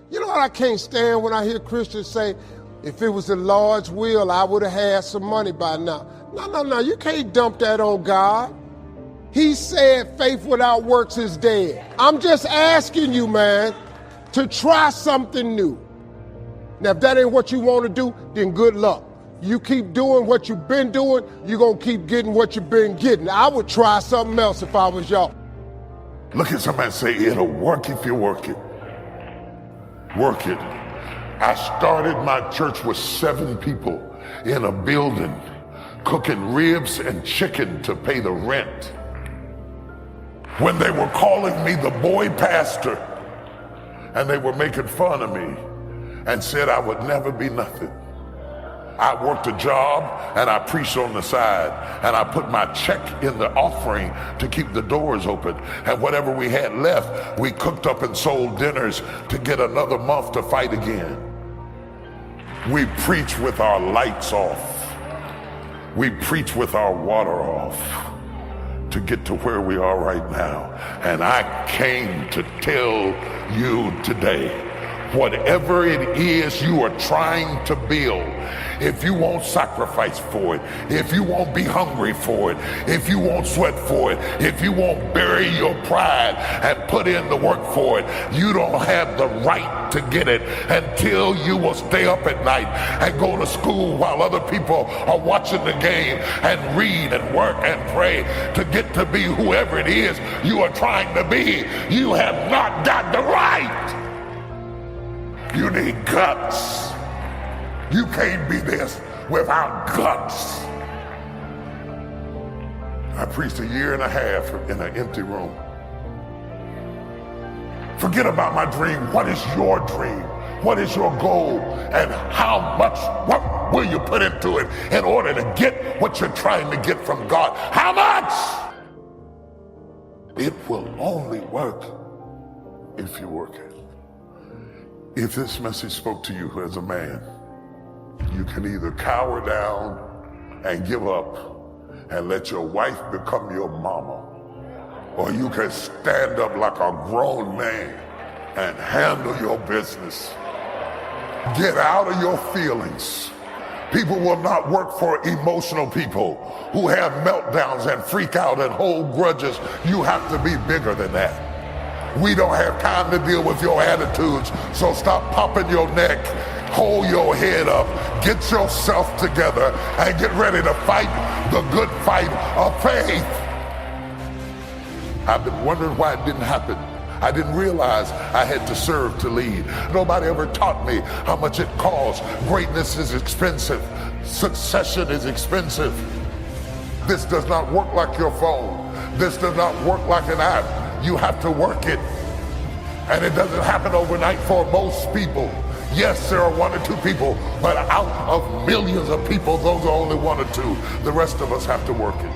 You know what I can't stand when I hear Christians say, if it was the Lord's will, I would have had some money by now. No, you can't dump that on God. He said faith without works is dead. I'm just asking you, man, to try something new. Now, if that ain't what you want to do, then good luck. You keep doing what you've been doing, you're going to keep getting what you've been getting. I would try something else if I was y'all. Look at somebody and say, it'll work if you work it. Work it. I started my church with 7 people in a building cooking ribs and chicken to pay the rent. When they were calling me the boy pastor and they were making fun of me and said I would never be nothing. I worked a job and I preached on the side and I put my check in the offering to keep the doors open, and whatever we had left we cooked up and sold dinners to get another month to fight again. We preach with our lights off. We preach with our water off to get to where we are right now. And I came to tell you today, whatever it is you are trying to build, if you won't sacrifice for it, if you won't be hungry for it, if you won't sweat for it, if you won't bury your pride and put in the work for it, you don't have the right to get it until you will stay up at night and go to school while other people are watching the game and read and work and pray to get to be whoever it is you are trying to be. You have not got the right. You need guts. You can't be this without guts. I preached 1.5 years in an empty room. Forget about my dream. What is your dream? What is your goal? And what will you put into it in order to get what you're trying to get from God? How much? It will only work if you work it. If this message spoke to you as a man, you can either cower down and give up and let your wife become your mama, or you can stand up like a grown man and handle your business. Get out of your feelings. People will not work for emotional people who have meltdowns and freak out and hold grudges. You have to be bigger than that. We don't have time to deal with your attitudes, so stop popping your neck, hold your head up, get yourself together, and get ready to fight the good fight of faith. I've been wondering why it didn't happen. I didn't realize I had to serve to lead. Nobody ever taught me how much it costs. Greatness is expensive. Succession is expensive. This does not work like your phone. This does not work like an app. You have to work it. And it doesn't happen overnight for most people. Yes, there are 1 or 2 people, but out of millions of people, those are only 1 or 2. The rest of us have to work it.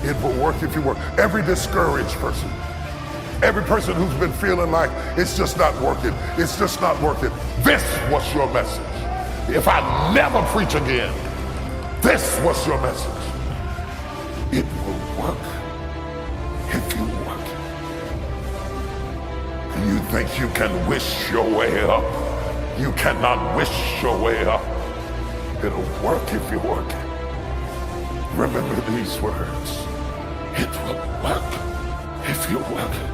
It will work if you work. Every discouraged person, every person who's been feeling like it's just not working, it's just not working, this was your message. If I never preach again, this was your message. It will work if you work it. You think you can wish your way up? You cannot wish your way up. It'll work if you work it. Remember these words. It will work if you work it.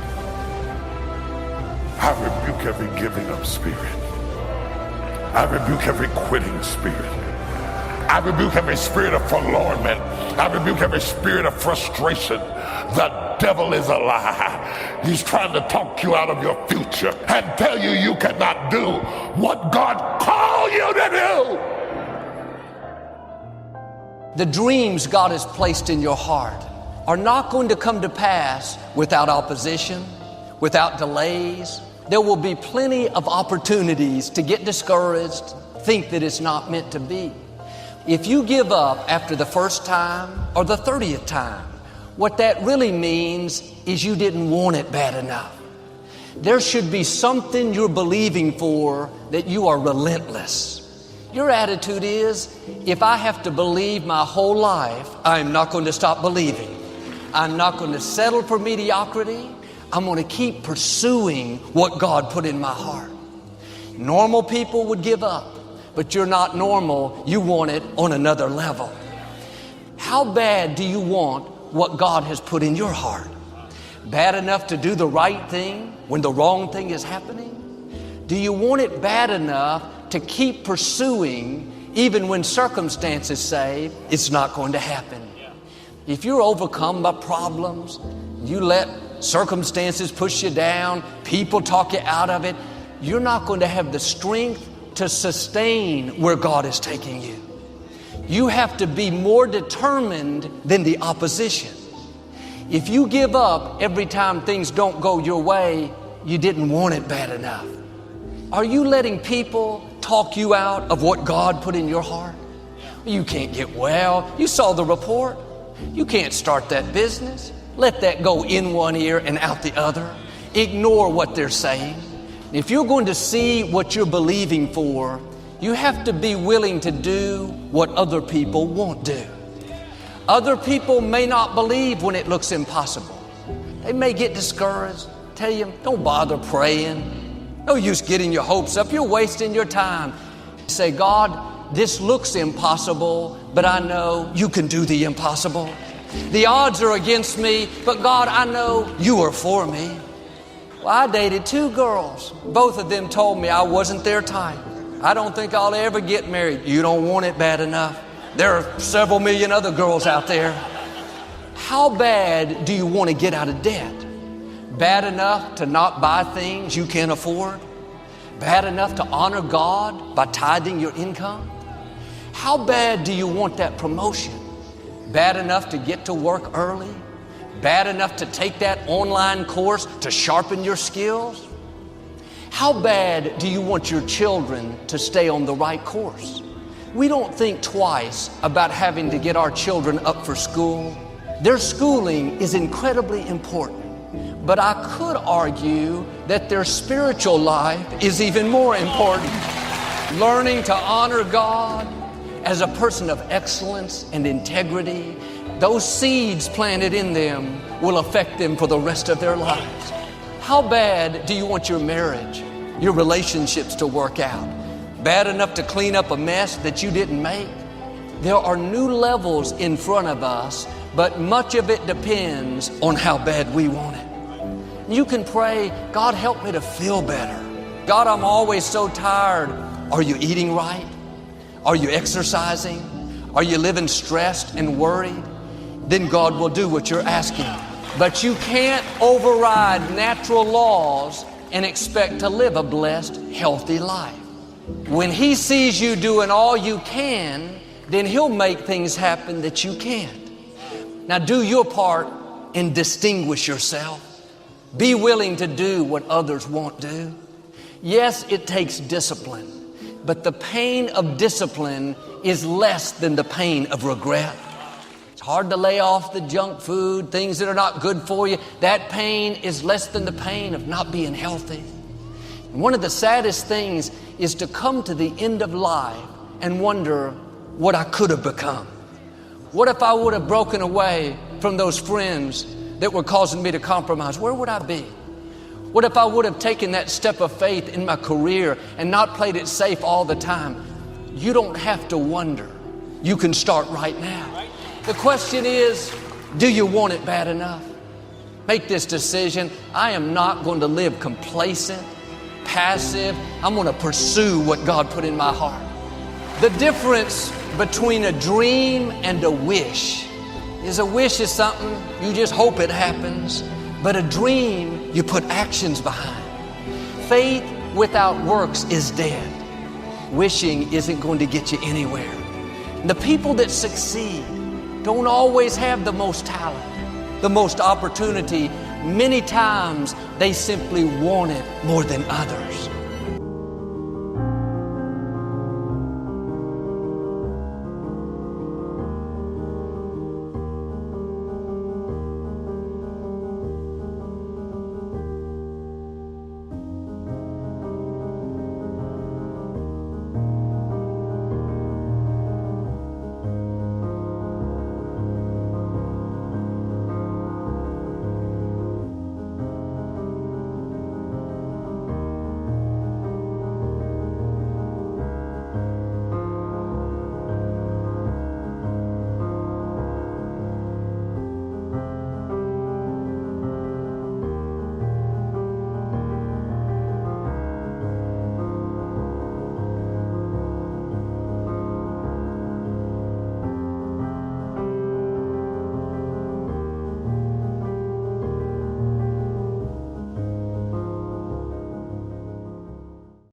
I rebuke every giving up spirit. I rebuke every quitting spirit. I rebuke every spirit of forlornment. I rebuke every spirit of frustration. The devil is a lie. He's trying to talk you out of your future and tell you you cannot do what God called you to do. The dreams God has placed in your heart are not going to come to pass without opposition, without delays. There will be plenty of opportunities to get discouraged, think that it's not meant to be. If you give up after the first time or the 30th time, what that really means is you didn't want it bad enough. There should be something you're believing for that you are relentless. Your attitude is, if I have to believe my whole life, I'm not going to stop believing. I'm not going to settle for mediocrity. I'm going to keep pursuing what God put in my heart. Normal people would give up, but you're not normal. You want it on another level. How bad do you want what God has put in your heart? Bad enough to do the right thing when the wrong thing is happening? Do you want it bad enough to keep pursuing even when circumstances say it's not going to happen? If you're overcome by problems, you let circumstances push you down, people talk you out of it, you're not going to have the strength to sustain where God is taking you. You have to be more determined than the opposition. If you give up every time things don't go your way, you didn't want it bad enough. Are you letting people talk you out of what God put in your heart? You can't get well. You saw the report. You can't start that business. Let that go in one ear and out the other. Ignore what they're saying. If you're going to see what you're believing for, you have to be willing to do what other people won't do. Other people may not believe when it looks impossible. They may get discouraged, tell you, don't bother praying. No use getting your hopes up. You're wasting your time. Say, God, this looks impossible, but I know you can do the impossible. The odds are against me, but God, I know you are for me. Well, I dated 2 girls. Both of them told me I wasn't their type. I don't think I'll ever get married. You don't want it bad enough. There are several million other girls out there. How bad do you want to get out of debt? Bad enough to not buy things you can't afford? Bad enough to honor God by tithing your income? How bad do you want that promotion? Bad enough to get to work early? Bad enough to take that online course to sharpen your skills? How bad do you want your children to stay on the right course? We don't think twice about having to get our children up for school. Their schooling is incredibly important, but I could argue that their spiritual life is even more important. Learning to honor God as a person of excellence and integrity, those seeds planted in them will affect them for the rest of their lives. How bad do you want your marriage, your relationships to work out? Bad enough to clean up a mess that you didn't make? There are new levels in front of us, but much of it depends on how bad we want it. You can pray, God, help me to feel better. God, I'm always so tired. Are you eating right? Are you exercising? Are you living stressed and worried? Then God will do what you're asking. But you can't override natural laws and expect to live a blessed, healthy life. When He sees you doing all you can, then He'll make things happen that you can't. Now do your part and distinguish yourself. Be willing to do what others won't do. Yes, it takes discipline, but the pain of discipline is less than the pain of regret. It's hard to lay off the junk food, things that are not good for you. That pain is less than the pain of not being healthy. And one of the saddest things is to come to the end of life and wonder what I could have become. What if I would have broken away from those friends that were causing me to compromise? Where would I be? What if I would have taken that step of faith in my career and not played it safe all the time? You don't have to wonder. You can start right now. The question is, do you want it bad enough? Make this decision. I am not going to live complacent, passive. I'm going to pursue what God put in my heart. The difference between a dream and a wish is something you just hope it happens, but a dream you put actions behind. Faith without works is dead. Wishing isn't going to get you anywhere. The people that succeed don't always have the most talent, the most opportunity. Many times they simply want it more than others.